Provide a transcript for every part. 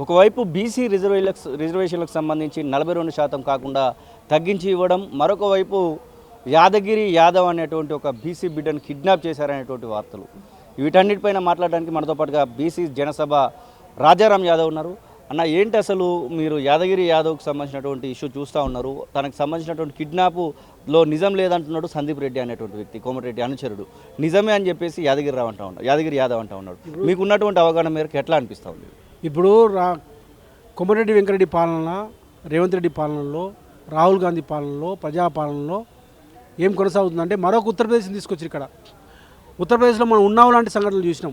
ఒకవైపు బీసీ రిజర్వేషన్లకు సంబంధించి 42% కాకుండా తగ్గించి ఇవ్వడం, మరొక వైపు యాదగిరి యాదవ్ అనేటువంటి ఒక బీసీ బిడ్డను కిడ్నాప్ చేశారనేటువంటి వార్తలు. వీటన్నిటిపైన మాట్లాడడానికి మనతో పాటుగా బీసీ జనసభ రాజారాం యాదవ్ ఉన్నారు. అన్న, ఏంటి అసలు మీరు యాదగిరి యాదవ్కి సంబంధించినటువంటి ఇష్యూ చూస్తూ ఉన్నారు. తనకు సంబంధించినటువంటి కిడ్నాప్లో నిజం లేదంటున్నాడు సందీప్ రెడ్డి అనేటువంటి వ్యక్తి, కోమటిరెడ్డి అనుచరుడు. నిజమే అని చెప్పేసి యాదగిరి యాదవ్ అంటూ ఉన్నాడు. మీకు ఉన్నటువంటి అవగాహన మేరకు ఎట్లా అనిపిస్తూ ఉంది? ఇప్పుడు కోమటిరెడ్డి వెంకరెడ్డి పాలన, రేవంత్ రెడ్డి పాలనలో, రాహుల్ గాంధీ పాలనలో, ప్రజాపాలనలో ఏం కొనసాగుతుందంటే మరొక ఉత్తరప్రదేశ్ని తీసుకొచ్చి ఇక్కడ ఉత్తరప్రదేశ్లో మనం ఉన్నావు లాంటి సంఘటనలు చూసినాం.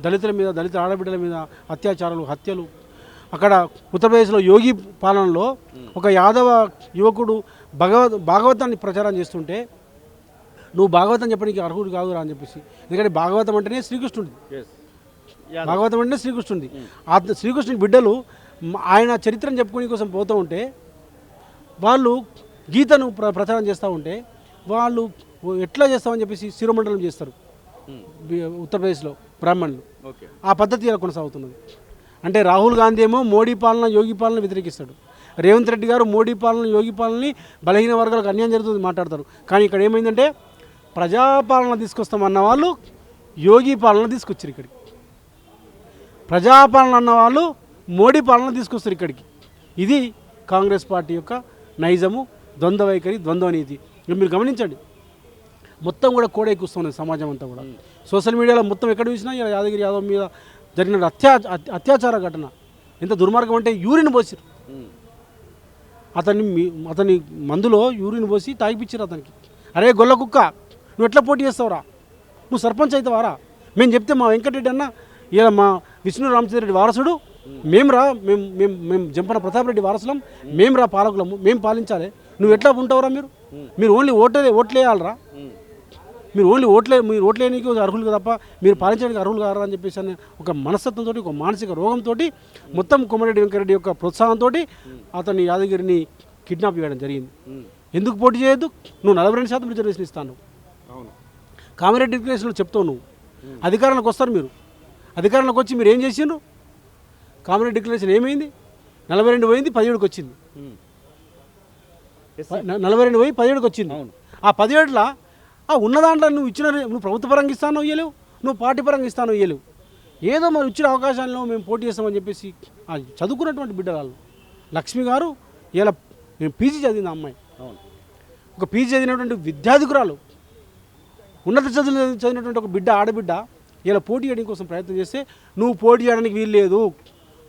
దళితుల మీద, దళిత ఆడబిడ్డల మీద అత్యాచారాలు, హత్యలు. అక్కడ ఉత్తరప్రదేశ్లో యోగి పాలనలో ఒక యాదవ యువకుడు భాగవతాన్ని ప్రచారం చేస్తుంటే నువ్వు భాగవతం చెప్పడానికి అర్హుడు కాదురా అని చెప్పేసి. ఎందుకంటే భాగవతం అంటేనే శ్రీకృష్ణుడి, భాగవతం అంటే శ్రీకృష్ణుడి. ఆ శ్రీకృష్ణుడి బిడ్డలు ఆయన చరిత్రను చెప్పుకునే కోసం పోతూ ఉంటే వాళ్ళు గీతను ప్రచారం చేస్తూ ఉంటే వాళ్ళు ఎట్లా చేస్తామని చెప్పేసి శిరోమండలం చేస్తారు ఉత్తరప్రదేశ్లో బ్రాహ్మణులు. ఆ పద్ధతి ఇలా కొనసాగుతున్నది. అంటే రాహుల్ గాంధీ ఏమో మోడీ పాలన, యోగి పాలన వ్యతిరేకిస్తాడు. రేవంత్ రెడ్డి గారు మోడీ పాలన, యోగి పాలనని బలహీన వర్గాలకు అన్యాయం జరుగుతుంది మాట్లాడతారు. కానీ ఇక్కడ ఏమైందంటే ప్రజాపాలన తీసుకొస్తామన్న వాళ్ళు యోగి పాలన తీసుకొచ్చారు ఇక్కడికి. ప్రజాపాలన అన్న వాళ్ళు మోడీ పాలన తీసుకొస్తారు ఇక్కడికి. ఇది కాంగ్రెస్ పార్టీ యొక్క నైజము, ద్వంద్వ వైఖరి, ద్వంద్వ నీతి. మీరు గమనించండి, మొత్తం కూడా కోడెక్కుస్తున్నది సమాజం అంతా కూడా. సోషల్ మీడియాలో మొత్తం ఎక్కడ చూసినా యాదగిరి యాదవ్ మీద జరిగిన అత్యాచార ఘటన ఎంత దుర్మార్గం అంటే యూరిన్ పోసిరు. అతని మందులో యూరిన్ పోసి తాగిపించారు అతనికి. అరే గొల్ల కుక్క, నువ్వు ఎట్లా పోటీ చేస్తావురా? నువ్వు సర్పంచ్ అవుతావారా? మేము చెప్తే మా వెంకటరెడ్డి అన్న, ఇలా మా విష్ణు రామచంద్రరెడ్డి వారసుడు, మేము జంపన ప్రతాప్ రెడ్డి వారసులం, మేము రా పాలకులము, మేము పాలించాలి. నువ్వు ఎట్లా ఉంటావురా? మీరు ఓన్లీ ఓట్లేయాలరా? మీరు ఓట్లేనికి అర్హులు తప్ప మీరు పాలించడానికి అర్హులు కారా అని చెప్పేసి అని ఒక మనస్తత్వంతో, ఒక మానసిక రోగంతో, మొత్తం కోమటిరెడ్డి వెంకరెడ్డి యొక్క ప్రోత్సాహంతో అతన్ని యాదగిరిని కిడ్నాప్ చేయడం జరిగింది. ఎందుకు పోటీ చేయొద్దు? నువ్వు 42% రిజర్వేషన్ ఇస్తాను, కామారెడ్డి డిక్లరేషన్లో చెప్తావు. నువ్వు అధికారంలోకి వస్తారు, మీరు అధికారంలోకి వచ్చి మీరు ఏం చేసిండ్రు? కామారెడ్డి డిక్లరేషన్ ఏమైంది? 42 పోయింది, 17కి వచ్చింది. 42 పోయి 17కి వచ్చింది. ఆ 17లో ఉన్న దాంట్లో నువ్వు ప్రభుత్వ పరంగా ఇస్తానో ఇయ్యలేవు, నువ్వు పార్టీ పరంగా ఇస్తానో ఇయ్యలేవు. ఏదో మరి ఇచ్చిన అవకాశాలను మేము పోటీ చేస్తామని చెప్పేసి చదువుకున్నటువంటి బిడ్డలు. లక్ష్మి గారు ఇలా పీజీ చదివింది అమ్మాయి, ఒక పీజీ చదివినటువంటి విద్యాధికురాలు, ఉన్నత చదువులు చదివినటువంటి ఒక ఆడబిడ్డ ఇలా పోటీ చేయడం కోసం ప్రయత్నం చేస్తే నువ్వు పోటీ చేయడానికి వీలు లేదు,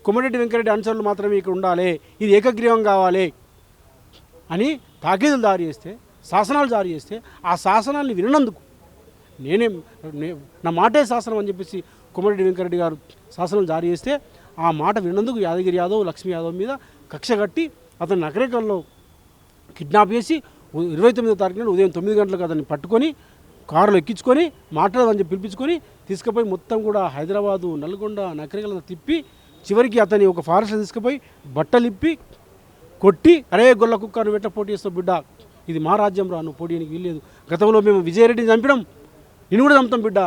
కోమటిరెడ్డి వెంకరెడ్డి అనుచరులు మాత్రమే ఇక్కడ ఉండాలి, ఇది ఏకగ్రీవం కావాలి అని తాకీదులు జారీ చేస్తే, శాసనాలు జారీ చేస్తే ఆ శాసనాన్ని వినందుకు నా మాటే శాసనం అని చెప్పేసి కోమటిరెడ్డి వెంకరెడ్డి గారు శాసనాలు జారీ చేస్తే ఆ మాట వినందుకు యాదగిరి యాదవ్, లక్ష్మీ యాదవ్ మీద కక్ష కట్టి అతన్ని నకరేకల్లో కిడ్నాప్ చేసి 29వ తారీఖున ఉదయం 9 గంటలకు అతన్ని పట్టుకొని కారులో ఎక్కించుకొని మాట్లాడదని చెప్పి పిలిపించుకొని తీసుకుపోయి మొత్తం కూడా హైదరాబాదు, నల్గొండ, నకరేకల్లో తిప్పి చివరికి అతని ఒక ఫారెస్ట్లో తీసుకుపోయి బట్టలిప్పి కొట్టి, అరే గొల్ల కుక్క నువ్వు ఎట్లా పోటీ చేస్తావు బిడ్డ, ఇది మా రాజ్యం రా, నువ్వు పోటీ చేయడానికి వీల్లేదు, గతంలో మేము విజయరెడ్డిని చంపినాం, నిన్ను కూడా చంపుతాం బిడ్డ,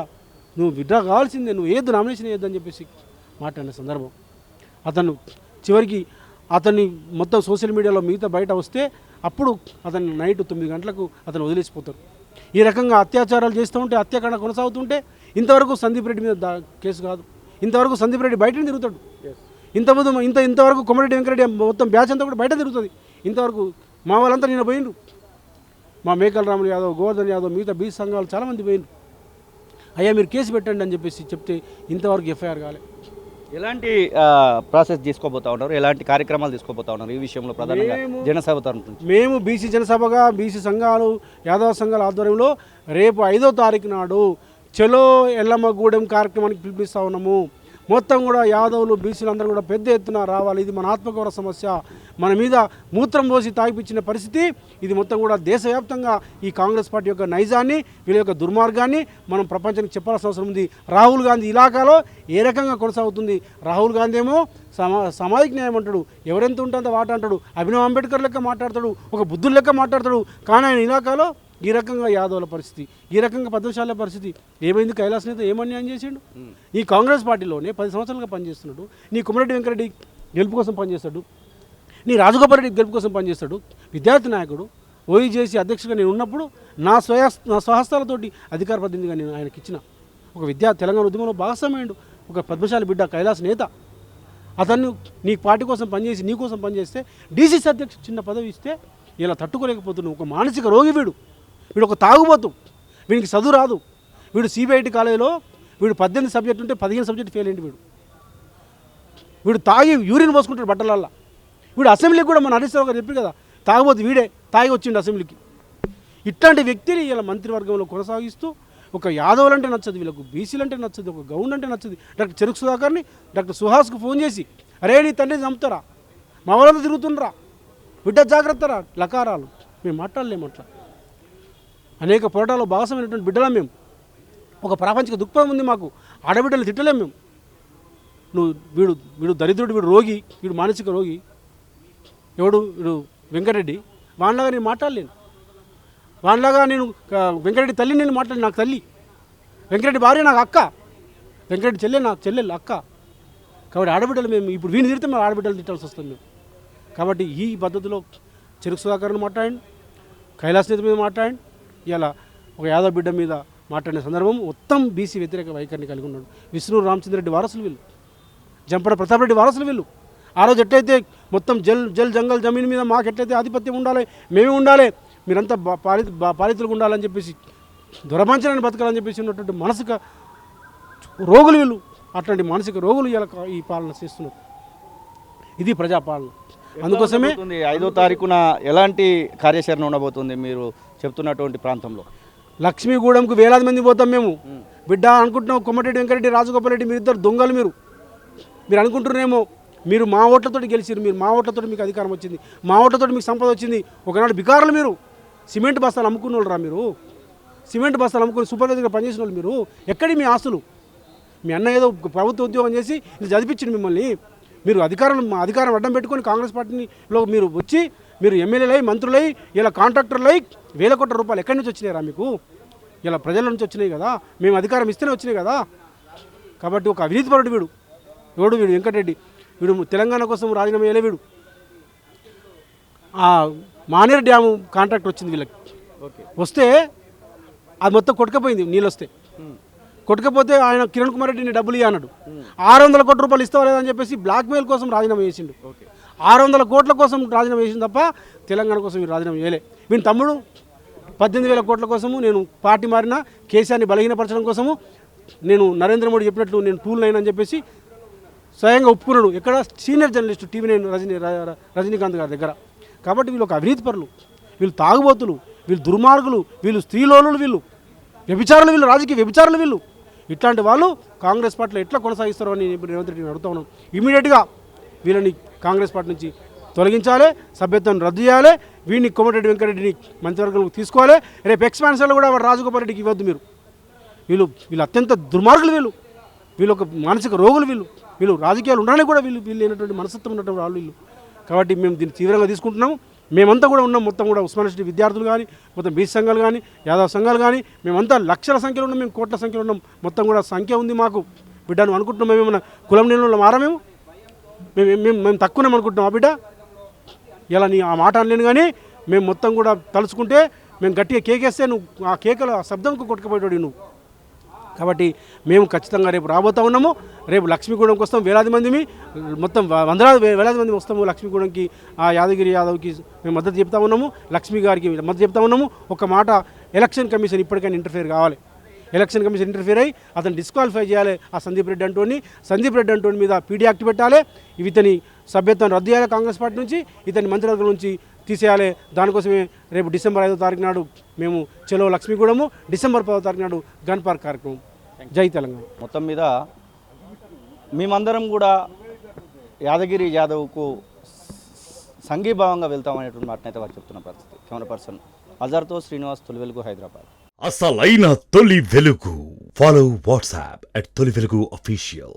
నువ్వు బిడ్డ కావాల్సిందే, నువ్వు ఏదో నామినేషన్ వేయొద్దని చెప్పేసి మాట్లాడిన సందర్భం. అతను చివరికి అతన్ని మొత్తం సోషల్ మీడియాలో మిగతా బయట వస్తే అప్పుడు అతన్ని నైట్ 9 గంటలకు అతను వదిలేసిపోతారు. ఈ రకంగా అత్యాచారాలు చేస్తూ ఉంటే, హత్యాకాండ కొనసాగుతుంటే ఇంతవరకు సందీప్ రెడ్డి మీద కేసు కాదు, ఇంతవరకు సందీప్ రెడ్డి బయటనే తిరుగుతాడు. ఇంతవరకు కోమటిరెడ్డి వెంకరెడ్డి మొత్తం బ్యాచ్ అంతా కూడా బయట తిరుగుతుంది. ఇంతవరకు మా వాళ్ళంతా నిన్న పోయిండ్రు, మా మేకల రాములు యాదవ్, గోవర్ధన్ యాదవ్, మిగతా బీసీ సంఘాలు చాలామంది పోయిండ్రు. అయ్యా మీరు కేసు పెట్టండి అని చెప్పేసి చెప్తే ఇంతవరకు ఎఫ్ఐఆర్ కాలే. ఎలాంటి ప్రాసెస్ తీసుకోబోతా ఉన్నారు, ఎలాంటి కార్యక్రమాలు తీసుకోబోతా ఉన్నారు ఈ విషయంలో ప్రధానంగా జనసభ తరఫు నుంచి? మేము బీసీ జనసభగా బీసీ సంఘాలు, యాదవ సంఘాల ఆధ్వర్యంలో రేపు 5వ తారీఖు నాడు చలో ఎల్లమ్మగూడెం కార్యక్రమానికి పిలిపిస్తూ ఉన్నాము. మొత్తం కూడా యాదవులు, బీసీలు అందరూ కూడా పెద్ద ఎత్తున రావాలి. ఇది మన ఆత్మగౌరవ సమస్య, మన మీద మూత్రం పోసి తాగిపించిన పరిస్థితి. ఇది మొత్తం కూడా దేశవ్యాప్తంగా ఈ కాంగ్రెస్ పార్టీ యొక్క నైజాన్ని, వీళ్ళ యొక్క దుర్మార్గాన్ని మనం ప్రపంచానికి చెప్పాల్సిన అవసరం ఉంది. రాహుల్ గాంధీ ఇలాకాలో ఏ రకంగా కొనసాగుతుంది? రాహుల్ గాంధీ ఏమో సామాజిక న్యాయం అంటాడు, ఎవరెంత ఉంటుందో వాట అంటాడు, అభినవ్ అంబేద్కర్ లెక్క మాట్లాడతాడు, ఒక బుద్ధుడు లెక్క మాట్లాడతాడు. కానీ ఆయన ఇలాకాలో ఈ రకంగా యాదవుల పరిస్థితి, ఈ రకంగా పద్మశాల పరిస్థితి ఏమైంది? కైలాస్ నేత ఏమన్యాయం చేసిండు? ఈ కాంగ్రెస్ పార్టీలోనే 10 సంవత్సరాలుగా పనిచేస్తున్నాడు. నీ కోమటిరెడ్డి వెంకరెడ్డి గెలుపు కోసం పనిచేస్తాడు, నీ రాజగోపాల్ రెడ్డి గెలుపు కోసం పనిచేస్తాడు. విద్యార్థి నాయకుడు ఓఈజేసీ అధ్యక్షుడిగా నేను ఉన్నప్పుడు నా స్వహస్తాలతోటి అధికార ప్రతినిధిగా నేను ఆయనకి ఇచ్చిన ఒక తెలంగాణ ఉద్యమంలో భాగస్వామ్యుడు, ఒక పద్మశాలి బిడ్డ, కైలాస నేత. అతన్ని నీ పార్టీ కోసం పనిచేసి నీ కోసం పనిచేస్తే డీసీసీ అధ్యక్షుడు చిన్న పదవి ఇస్తే ఇలా తట్టుకోలేకపోతున్నావు. ఒక మానసిక రోగి వీడు ఒక తాగుబోతు, వీడికి చదువు రాదు. వీడు సిబిఐటి కాలేజీలో వీడు 18 సబ్జెక్టు ఉంటే 15 సబ్జెక్టు ఫెయిల్ అయింది. వీడు తాగి యూరిన్ పోసుకుంటాడు బట్టలల్లా. వీడు అసెంబ్లీకి కూడా మన హరీష్ రావు గారు చెప్పి కదా తాగబోతు వీడే తాగి వచ్చిండు అసెంబ్లీకి. ఇట్లాంటి వ్యక్తిని ఇలా మంత్రివర్గంలో కొనసాగిస్తూ ఒక యాదవులు అంటే నచ్చదు, వీళ్ళకు బీసీలు అంటే నచ్చదు, ఒక గౌండ్ అంటే నచ్చదు. డాక్టర్ చెరుకు సుధాకర్ని డాక్టర్ సుహాస్కు ఫోన్ చేసి అరే నీ తండ్రిని చంపుతారా, మా వాళ్ళంతా తిరుగుతుండ్రా, బిడ్డ జాగ్రత్తరా, లకారాలు. మేము మాట్లాడలేము అట్లా. అనేక పోరాటాల్లో భాగస్వామైనటువంటి బిడ్డలం మేము. ఒక ప్రాపంచిక దృక్పథం ఉంది మాకు. ఆడబిడ్డలు తిట్టలేము మేము. వీడు దరిద్రుడు, వీడు రోగి, వీడు మానసిక రోగి, వీడు వెంకటరెడ్డి, వానిలాగా నేను మాట్లాడలేను. వానిలాగా నేను వెంకటరెడ్డి తల్లి నేను మాట్లాడి, నాకు తల్లి వెంకటరెడ్డి భార్య నాకు అక్క, వెంకటరెడ్డి చెల్లె నాకు చెల్లెలు అక్క. కాబట్టి ఆడబిడ్డలు మేము ఇప్పుడు వీని తిడితే మేము ఆడబిడ్డలు తిట్టాల్సి వస్తుంది మేము. కాబట్టి ఈ పద్ధతిలో చెరుకు సుధాకర్ని మాట్లాడండి, కైలాస నేత మీద మాట్లాడండి, ఇలా ఒక యాదవ్ బిడ్డ మీద మాట్లాడిన సందర్భం మొత్తం బీసీ వ్యతిరేక వైఖరిని కలిగి ఉన్నాడు. విష్ణు రామచంద్రరెడ్డి వారసులు వీళ్ళు, జంపన ప్రతాప్ రెడ్డి వారసులు వీళ్ళు. ఆ రోజు ఎట్లయితే మొత్తం జల్ జంగల్ జమీన్ మీద మాకు ఎట్లయితే ఆధిపత్యం ఉండాలి, మేమే ఉండాలి, మీరంతా పాలితులుగా ఉండాలని చెప్పేసి దురమంచనాన్ని బతకాలని చెప్పేసి ఉన్నటువంటి మానసిక రోగులు వీళ్ళు. అట్లాంటి మానసిక రోగులు ఇలా ఈ పాలన చేస్తున్నారు. ఇది ప్రజాపాలన. అందుకోసమే 5వ తారీఖున ఎలాంటి కార్యాచరణ ఉండబోతుంది మీరు చెప్తున్నటువంటి ప్రాంతంలో? లక్ష్మీగూడెంకు వేలాది మంది పోతాం మేము. బిడ్డ అనుకుంటున్నాం కోమటిరెడ్డి వెంకటరెడ్డి, రాజగోపాల్ రెడ్డి మీరిద్దరు దొంగలు. మీరు అనుకుంటున్నారేమో మీరు మా ఓట్లతో గెలిచారు, మీరు మా ఓట్లతో మీకు అధికారం వచ్చింది, మా ఓట్లతో మీకు సంపద వచ్చింది. ఒకనాడు బికారులు మీరు, సిమెంట్ బస్తాలు అమ్ముకున్న వాళ్ళు రా మీరు, సిమెంట్ బస్తాలు అమ్ముకుని సూపర్వైజర్గా పనిచేసిన వాళ్ళు మీరు. ఎక్కడి మీ ఆస్తులు? మీ అన్న ఏదో ప్రభుత్వ ఉద్యోగం చేసి ఇది చదివించింది మిమ్మల్ని. మీరు అధికారం అడ్డం పెట్టుకొని కాంగ్రెస్ పార్టీలో మీరు వచ్చి మీరు ఎమ్మెల్యేలై మంత్రులై ఇలా కాంట్రాక్టర్లై వేల కోట్ల రూపాయలు ఎక్కడి నుంచి వచ్చినాయిరా మీకు? ఇలా ప్రజల నుంచి వచ్చినాయి కదా, మేము అధికారం ఇస్తేనే వచ్చినాయి కదా. కాబట్టి ఒక అవినీతిపరుడు వీడు వెంకటరెడ్డి. వీడు తెలంగాణ కోసం రాజీనామా చేయలే. వీడు మానేరు డ్యాము కాంట్రాక్ట్ వచ్చింది వీళ్ళకి, వస్తే అది మొత్తం కొట్టుకపోయింది. నీళ్ళు వస్తే కొట్టుకపోతే ఆయన కిరణ్ కుమార్ రెడ్డిని డబ్బులు ఇవ్వన్నాడు. 600 కోట్ల రూపాయలు ఇస్తావా లేదని చెప్పేసి బ్లాక్మెయిల్ కోసం రాజీనామా చేసిండు. 600 కోట్ల కోసం రాజీనామా చేసింది తప్ప తెలంగాణ కోసం వీడు రాజీనామా చేయలే. వీని తమ్ముడు 18,000 కోట్ల కోసము నేను పార్టీ మారిన కేసీఆర్ని బలహీనపరచడం కోసము నేను నరేంద్ర మోడీ చెప్పినట్లు నేను టూల్ అయినా అని చెప్పేసి స్వయంగా ఒప్పుకున్నాడు. ఎక్కడ సీనియర్ జర్నలిస్టు TV9 రజనీకాంత్ గారి దగ్గర. కాబట్టి వీళ్ళు ఒక అవినీతి పరులు, వీళ్ళు తాగుబోతులు, వీళ్ళు దుర్మార్గులు, వీళ్ళు స్త్రీలోనులు, వీళ్ళు వ్యభిచారులు, వీళ్ళు రాజకీయ వ్యభిచారులు. వీళ్ళు ఇట్లాంటి వాళ్ళు కాంగ్రెస్ పార్టీలో ఎట్లా కొనసాగిస్తారో అని రేవంత్ రెడ్డిని అడుగుతా ఉన్నాం. ఇమీడియట్గా వీళ్ళని కాంగ్రెస్ పార్టీ నుంచి తొలగించాలి, సభ్యత్వం రద్దు చేయాలి, వీడిని కోమటిరెడ్డి వెంకటరెడ్డిని మంత్రివర్గంలోకి తీసుకోవాలి. రేపు ఎక్స్పాన్షన్లో కూడా రాజగోపాల్ రెడ్డికి ఇవ్వద్దు మీరు. వీళ్ళు అత్యంత దుర్మార్గులు. వీళ్ళు ఒక మానసిక రోగులు. వీళ్ళు రాజకీయాలు ఉండడానికి కూడా వీళ్ళు లేనటువంటి మనస్తత్వం ఉన్నటువంటి వాళ్ళు వీళ్ళు. కాబట్టి మేము దీన్ని తీవ్రంగా తీసుకుంటున్నాము. మేమంతా కూడా ఉన్నాం, మొత్తం కూడా ఉస్మాన్ యూనివర్సిటీ విద్యార్థులు కానీ, మొత్తం బీసీ సంఘాలు కానీ, యాదవ్ సంఘాలు కానీ, మేమంతా లక్షల సంఖ్యలో ఉన్నాం, మేము కోట్ల సంఖ్యలో ఉన్నాం. మొత్తం కూడా సంఖ్య ఉంది మాకు. బిడ్డను అనుకుంటున్నాం మేమేమన్నా కులం నీళ్ళు మారా మేము తక్కువనే అనుకుంటున్నాం. ఆ బిడ్డ ఇలా నీ ఆ మాట అనలేను కానీ మేము మొత్తం కూడా తలుచుకుంటే మేము గట్టిగా కేకేస్తే నువ్వు ఆ కేకల శబ్దంకు కొట్టుకుపోయేవాడు నువ్వు. కాబట్టి మేము ఖచ్చితంగా రేపు రాబోతూ ఉన్నాము. రేపు లక్ష్మీగూడెంకి వస్తాం, వేలాది మందిమి, మొత్తం వేలాది మంది వస్తాము లక్ష్మీగూడెంకి. ఆ యాదగిరి యాదవ్కి మేము మద్దతు చెప్తా ఉన్నాము, లక్ష్మీ గారికి మద్దతు చెప్తా ఉన్నాము. ఒక మాట, ఎలక్షన్ కమిషన్ ఇప్పటికైనా ఇంటర్ఫియర్ కావాలి. ఎలక్షన్ కమిషన్ ఇంటర్ఫియర్ అయ్యి అతను డిస్క్వాలిఫై చేయాలి. ఆ సందీప్ రెడ్డి అంటోని మీద పీడీ యాక్ట్ పెట్టాలి. ఇతని సభ్యత్వం రద్దు చేయాలి, కాంగ్రెస్ పార్టీ నుంచి ఇతని మంత్రివర్గం నుంచి తీసేయాలి. దానికోసమే రేపు డిసెంబర్ 5వ తారీఖు నాడు మేము చలో లక్ష్మీగూడెము, డిసెంబర్ 10వ తారీఖు నాడు గన్ పార్క్ కార్యక్రమం. జై తెలంగాణ. మొత్తం మీద మేమందరం కూడా యాదగిరి యాదవ్కు సంఘీభావంగా వెళ్తామనేటువంటి మాటనైతే వారు చెప్తున్న పరిస్థితి. కెమెరా పర్సన్ అజర్తో శ్రీనివాస్, తొలి వెలుగు, హైదరాబాద్. అసలైన తొలి వెలుగు. ఫాలో వాట్సాప్ @తొలి వెలుగు official.